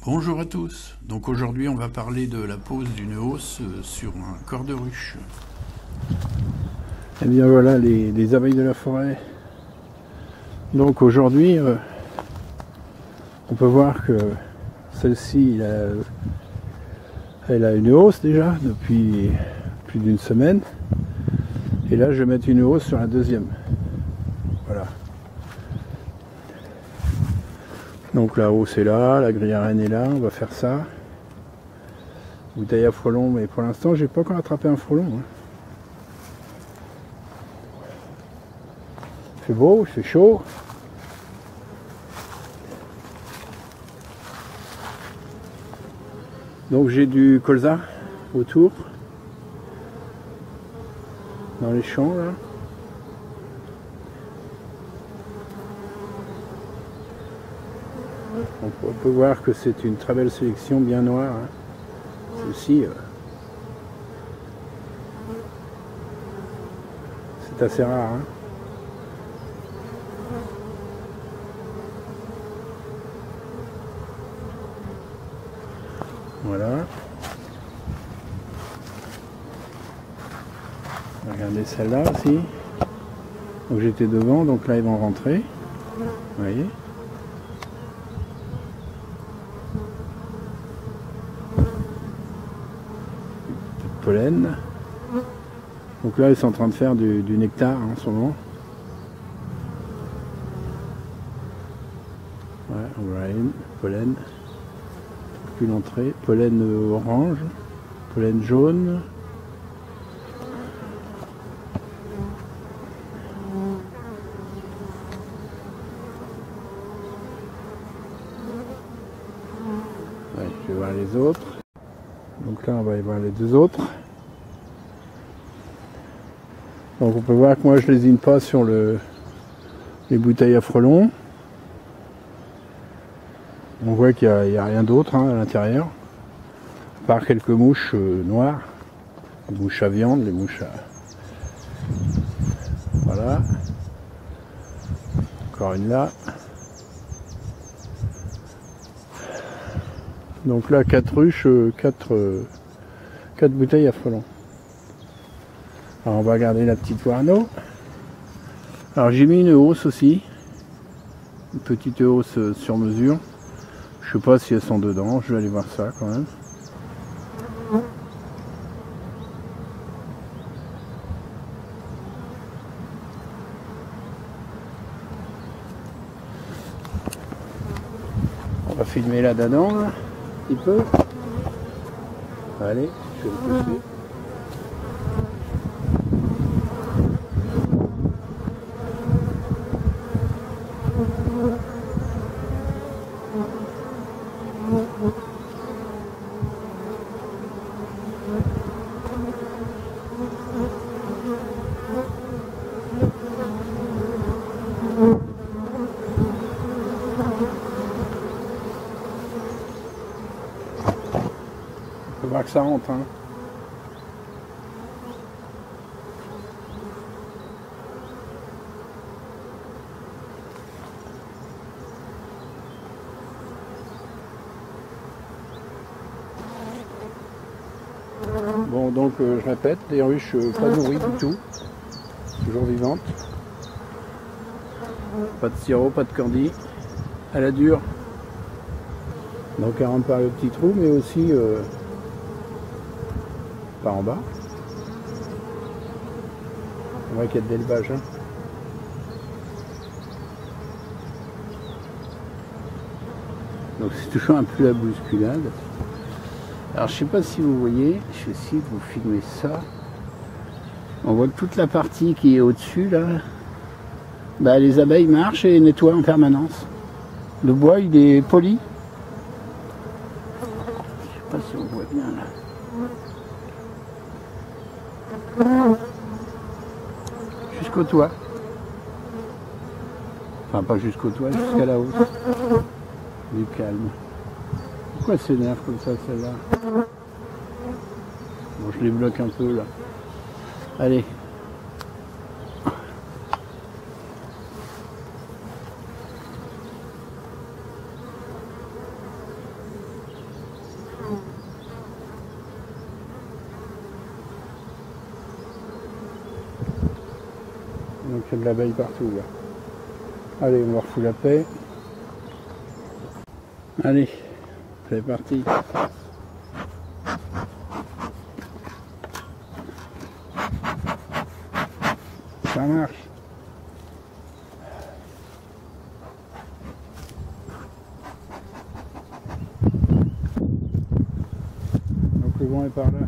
Bonjour à tous, donc aujourd'hui on va parler de la pose d'une hausse sur un corps de ruche. Et bien voilà les abeilles de la forêt. Donc aujourd'hui on peut voir que celle-ci elle a une hausse déjà depuis plus d'une semaine. Et là je vais mettre une hausse sur la deuxième. Voilà. Donc la hausse est là, la grille à reine est là, on va faire ça. Bouteille à frelon, mais pour l'instant j'ai pas encore attrapé un frelon. Il fait beau, il fait chaud. Donc j'ai du colza autour, dans les champs là. On peut voir que c'est une très belle sélection, bien noire. Celle-ci, c'est assez rare. Voilà. Regardez celle-là aussi. Donc j'étais devant, donc là ils vont rentrer. Vous voyez. Pollen. Donc là ils sont en train de faire du nectar en ce moment. Ouais, Orion, pollen. Plus l'entrée, pollen orange, pollen jaune. Ouais, je vais voir les autres. Donc là on va y voir les deux autres. Donc on peut voir que moi je lésine pas sur les bouteilles à frelons. On voit qu'il n'y a rien d'autre à l'intérieur, à part quelques mouches noires, les mouches à viande, les mouches à... Voilà. Encore une là. Donc là, 4 ruches, 4 bouteilles à frelons. Alors on va regarder la petite Warno. Alors j'ai mis une hausse aussi, une petite hausse sur mesure. Je sais pas si elles sont dedans, je vais aller voir ça quand même. On va filmer là-dedans, là, un petit peu. Allez, je vais le pousser. On peut voir que ça rentre. Bon, donc je répète, les ruches pas nourries du tout, toujours vivantes. Pas de sirop, pas de candy, à la dure. Donc elle rentre par le petit trou, mais aussi par en bas. On voit qu'il y a de l'élevage. Donc c'est toujours un peu la bousculade. Alors je sais pas si vous voyez, je vais essayer de vous filmer ça. On voit que toute la partie qui est au-dessus là, bah, les abeilles marchent et nettoient en permanence. Le bois il est poli. Je sais pas si on voit bien là. Jusqu'au toit. Enfin pas jusqu'au toit, jusqu'à la hausse. Du calme. Pourquoi elle s'énerve comme ça celle-là? Bon, je les bloque un peu là. Allez. qu'il y a de l'abeille partout là. Allez, on leur fout la paix. Allez, c'est parti. Ça marche. Donc le vent est par là.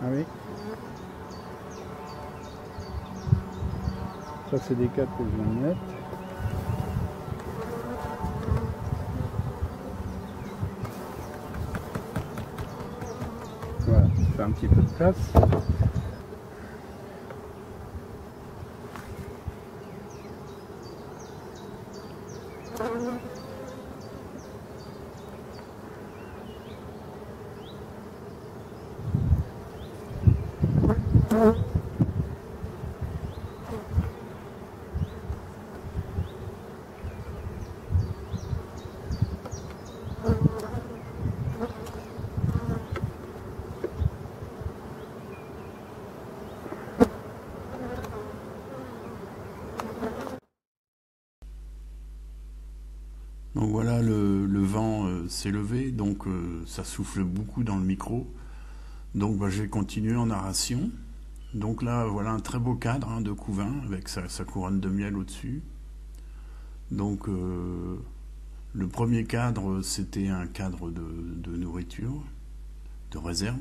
Ah oui. Ça c'est des cadres que je viens de mettre. Voilà, ça fait un petit peu de place. Donc voilà, le vent s'est levé, donc ça souffle beaucoup dans le micro. Donc bah, je vais continuer en narration. Donc là, voilà un très beau cadre hein, de couvain avec sa couronne de miel au-dessus. Donc le premier cadre, c'était un cadre de nourriture, de réserve.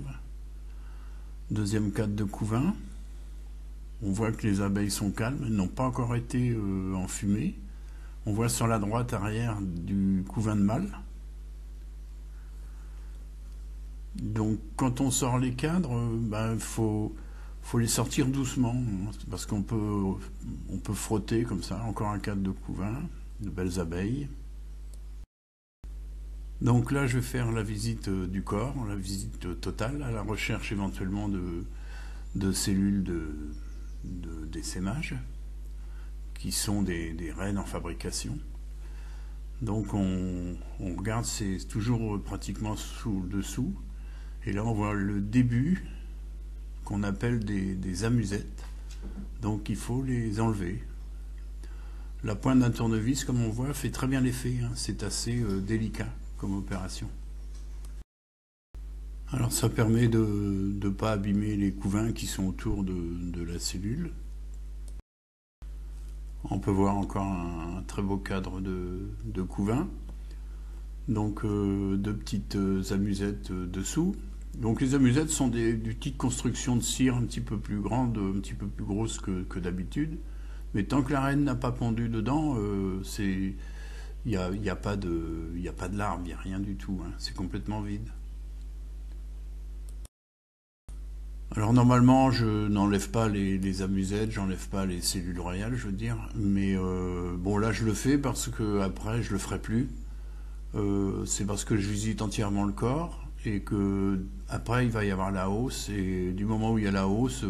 Deuxième cadre de couvain. On voit que les abeilles sont calmes, elles n'ont pas encore été enfumées. On voit sur la droite arrière du couvain de mâle. Donc quand on sort les cadres, faut les sortir doucement, parce qu'on peut frotter comme ça. Encore un cadre de couvain, de belles abeilles. Donc là je vais faire la visite du corps, la visite totale, à la recherche éventuellement de cellules d'essaimage, qui sont des reines en fabrication. Donc on regarde, c'est toujours pratiquement sous le dessous, et là on voit le début qu'on appelle des amusettes, donc il faut les enlever. La pointe d'un tournevis, comme on voit, fait très bien l'effet, hein. C'est assez délicat comme opération. Alors ça permet de ne pas abîmer les couvains qui sont autour de la cellule. On peut voir encore un très beau cadre de couvain. Donc deux petites amusettes dessous. Donc les amusettes sont des petites constructions de cire un petit peu plus grandes, un petit peu plus grosses que d'habitude. Mais tant que la reine n'a pas pondu dedans, il n'y a pas de larve, il n'y a rien du tout, hein. C'est complètement vide. Alors normalement je n'enlève pas les amusettes, j'enlève pas les cellules royales, je veux dire, mais bon là je le fais parce que après je le ferai plus. C'est parce que je visite entièrement le corps et que après il va y avoir la hausse, et du moment où il y a la hausse,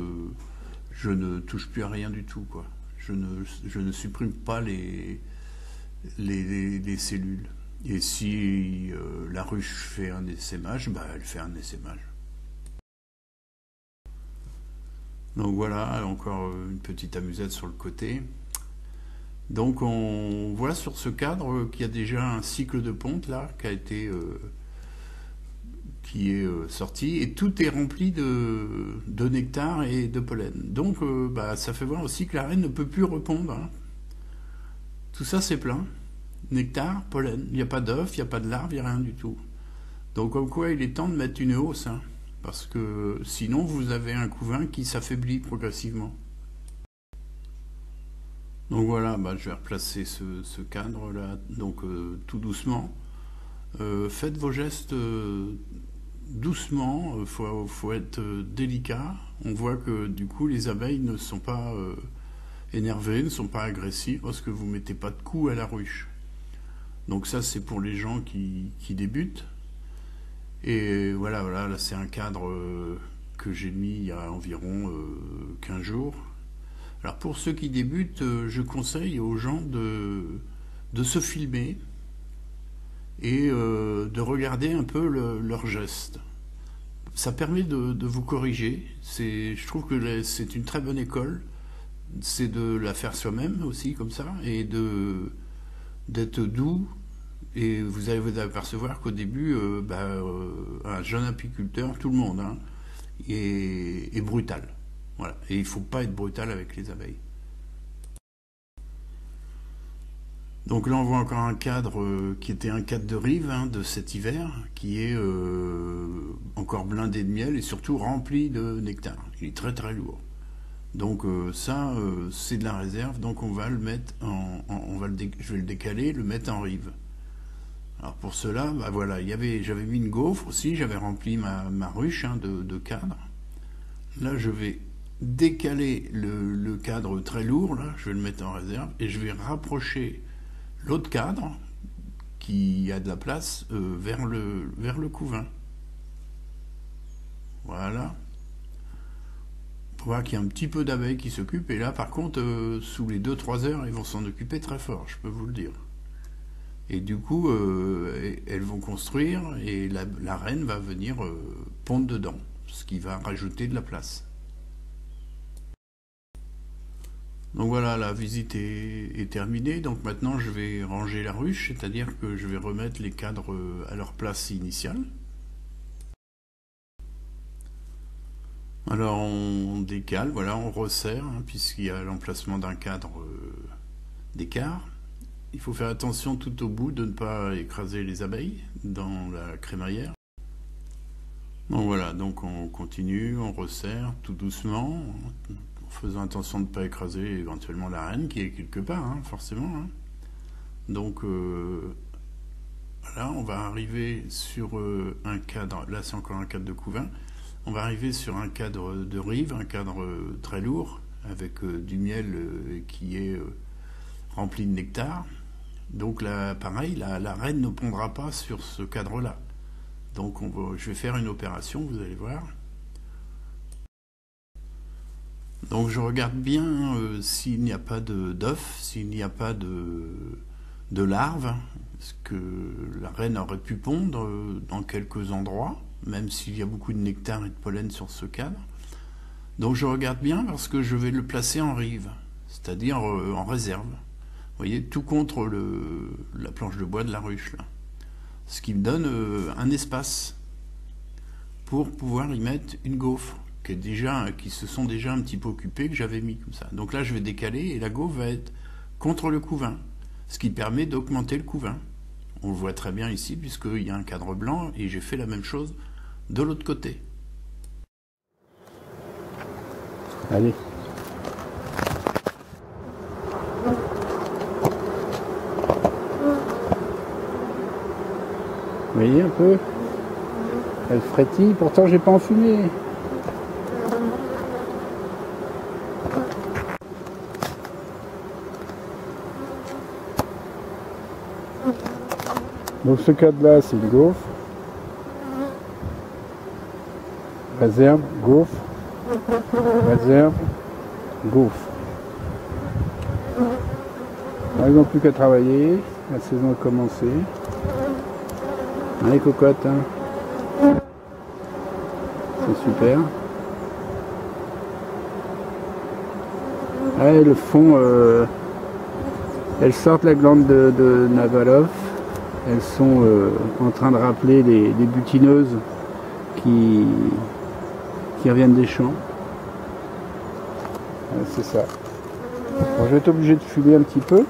je ne touche plus à rien du tout, quoi. Je ne supprime pas les cellules. Et si la ruche fait un essaimage, elle fait un essaimage. Donc voilà, encore une petite amusette sur le côté. Donc on voit sur ce cadre qu'il y a déjà un cycle de ponte là qui est sorti, et tout est rempli de nectar et de pollen. Donc ça fait voir aussi que la reine ne peut plus répondre, hein. Tout ça c'est plein. Nectar, pollen. Il n'y a pas d'œuf, il n'y a pas de larve, il n'y a rien du tout. Donc comme quoi il est temps de mettre une hausse, hein. Parce que sinon vous avez un couvain qui s'affaiblit progressivement. Donc voilà, je vais replacer ce cadre là, donc tout doucement. Faites vos gestes doucement, faut être délicat. On voit que du coup les abeilles ne sont pas énervées, ne sont pas agressives parce que vous ne mettez pas de coups à la ruche. Donc ça c'est pour les gens qui débutent. Et voilà, là c'est un cadre que j'ai mis il y a environ 15 jours. Alors pour ceux qui débutent, je conseille aux gens de se filmer et de regarder un peu leurs gestes. Ça permet de vous corriger. Je trouve que c'est une très bonne école. C'est de la faire soi-même aussi, comme ça, et d'être doux. Et vous allez vous apercevoir qu'au début, un jeune apiculteur, tout le monde, hein, est brutal. Voilà. Et il ne faut pas être brutal avec les abeilles. Donc là, on voit encore un cadre qui était un cadre de rive de cet hiver, qui est encore blindé de miel et surtout rempli de nectar. Il est très très lourd. Donc ça, c'est de la réserve. Donc on va le mettre je vais le décaler, le mettre en rive. Alors pour cela, voilà, j'avais mis une gaufre aussi, j'avais rempli ma ruche de cadre. Là, je vais décaler le cadre très lourd, là, je vais le mettre en réserve et je vais rapprocher l'autre cadre qui a de la place vers le couvain. Voilà. Pour voir qu'il y a un petit peu d'abeilles qui s'occupent. Et là, par contre, sous les 2-3 heures, ils vont s'en occuper très fort, je peux vous le dire. Et du coup, elles vont construire et la reine va venir pondre dedans, ce qui va rajouter de la place. Donc voilà, la visite est terminée. Donc maintenant, je vais ranger la ruche, c'est-à-dire que je vais remettre les cadres à leur place initiale. Alors on décale, voilà, on resserre, puisqu'il y a l'emplacement d'un cadre d'écart. Il faut faire attention tout au bout de ne pas écraser les abeilles dans la crémaillère. Donc voilà, donc on continue, on resserre tout doucement, en faisant attention de ne pas écraser éventuellement la reine qui est quelque part, forcément. Donc voilà, on va arriver sur un cadre, là c'est encore un cadre de couvain, on va arriver sur un cadre de rive, un cadre très lourd, avec du miel qui est rempli de nectar. Donc là, pareil, la reine ne pondra pas sur ce cadre-là. Donc je vais faire une opération, vous allez voir. Donc je regarde bien s'il n'y a pas d'œufs, s'il n'y a pas de larves, parce que la reine aurait pu pondre dans quelques endroits, même s'il y a beaucoup de nectar et de pollen sur ce cadre. Donc je regarde bien parce que je vais le placer en rive, c'est-à-dire en réserve. Vous voyez, tout contre la planche de bois de la ruche, là. Ce qui me donne un espace pour pouvoir y mettre une gaufre qui se sont déjà un petit peu occupées, que j'avais mis comme ça. Donc là, je vais décaler et la gaufre va être contre le couvain, ce qui permet d'augmenter le couvain. On le voit très bien ici, puisqu'il y a un cadre blanc, et j'ai fait la même chose de l'autre côté. Allez. Vous voyez un peu? Elle frétille, pourtant j'ai pas enfumé. Donc ce cadre-là, c'est une gaufre. Réserve, gaufre. Réserve, gaufre. Ils n'ont plus qu'à travailler. La saison a commencé. Allez, cocotte. C'est super. Allez, le fond, elles sortent la glande de Navalov. Elles sont en train de rappeler les butineuses qui reviennent des champs. C'est ça. Bon, je vais être obligé de fumer un petit peu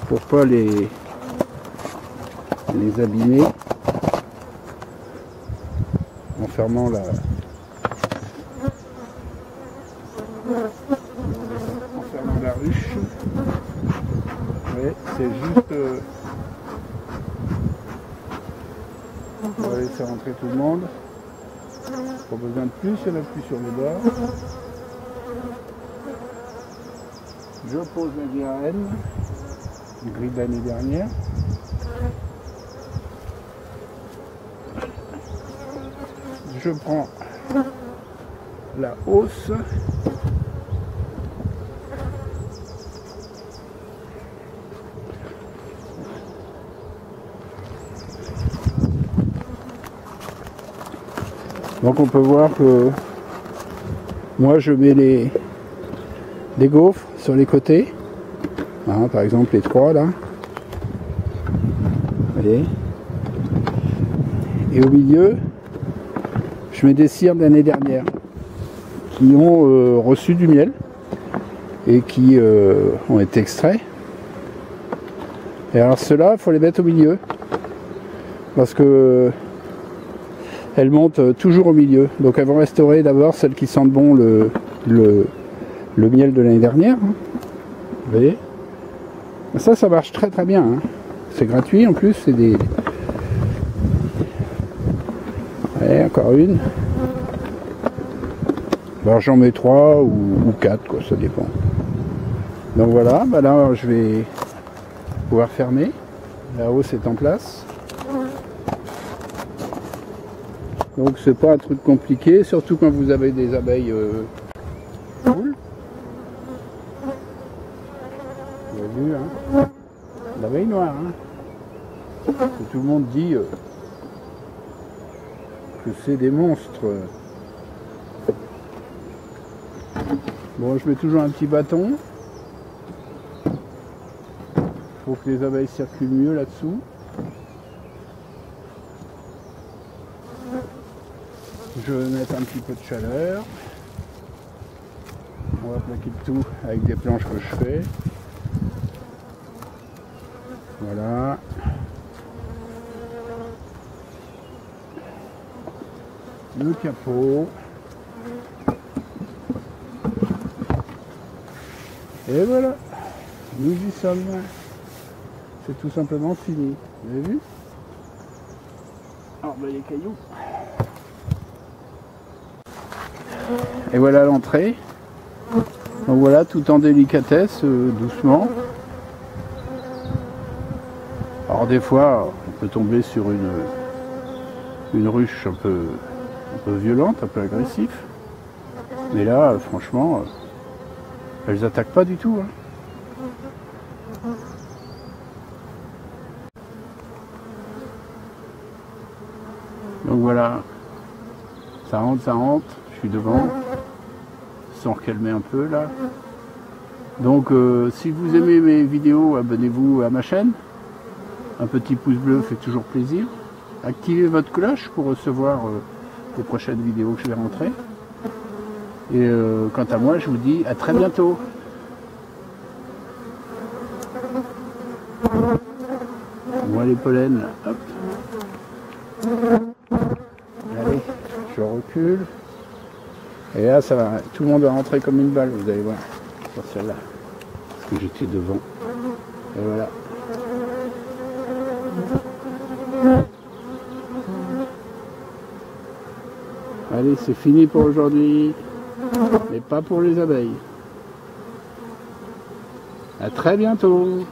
pour pas les abîmer en fermant la ruche. Ouais, c'est juste On va laisser rentrer tout le monde. Pas besoin de plus, il n'y en a plus sur les bords. Je pose la DRN, le gris de l'année dernière. Je prends la hausse. Donc on peut voir que moi je mets des gaufres sur les côtés, hein, par exemple les 3 là, vous voyez, et au milieu je mets des cires de l'année dernière qui ont reçu du miel et qui ont été extraits. Et alors ceux-là, il faut les mettre au milieu parce que elles montent toujours au milieu. Donc elles vont restaurer d'abord celles qui sentent bon le miel de l'année dernière. Hein. Vous voyez, ça marche très très bien. Hein. C'est gratuit en plus, c'est des... Allez, encore une. Alors j'en mets 3 ou 4, quoi, ça dépend. Donc voilà, bah là je vais pouvoir fermer. La hausse est en place. Donc c'est pas un truc compliqué, surtout quand vous avez des abeilles cool. Vous avez vu, hein, l'abeille noire, hein. Que tout le monde dit que c'est des monstres. Bon, je mets toujours un petit bâton pour que les abeilles circulent mieux là-dessous. Je vais mettre un petit peu de chaleur. On va plaquer le tout avec des planches que je fais. Voilà. Le capot. Et voilà. Nous y sommes. C'est tout simplement fini. Vous avez vu? Alors ben les cailloux. Et voilà l'entrée. Donc voilà, tout en délicatesse, doucement. Alors des fois, on peut tomber sur une ruche un peu violente, un peu agressive. Mais là, franchement, elles attaquent pas du tout. Hein. Donc voilà, ça rentre, je suis devant, sans recalmer un peu là. Donc si vous aimez mes vidéos, abonnez-vous à ma chaîne. Un petit pouce bleu fait toujours plaisir. Activez votre cloche pour recevoir les prochaines vidéos que je vais rentrer. Et quant à moi, je vous dis à très bientôt. Moi les pollens, hop. Allez, je recule. Et là, ça va. Tout le monde va rentrer comme une balle, vous allez voir. Sur celle-là. Parce que j'étais devant. Et voilà. Allez, c'est fini pour aujourd'hui. Mais pas pour les abeilles. À très bientôt.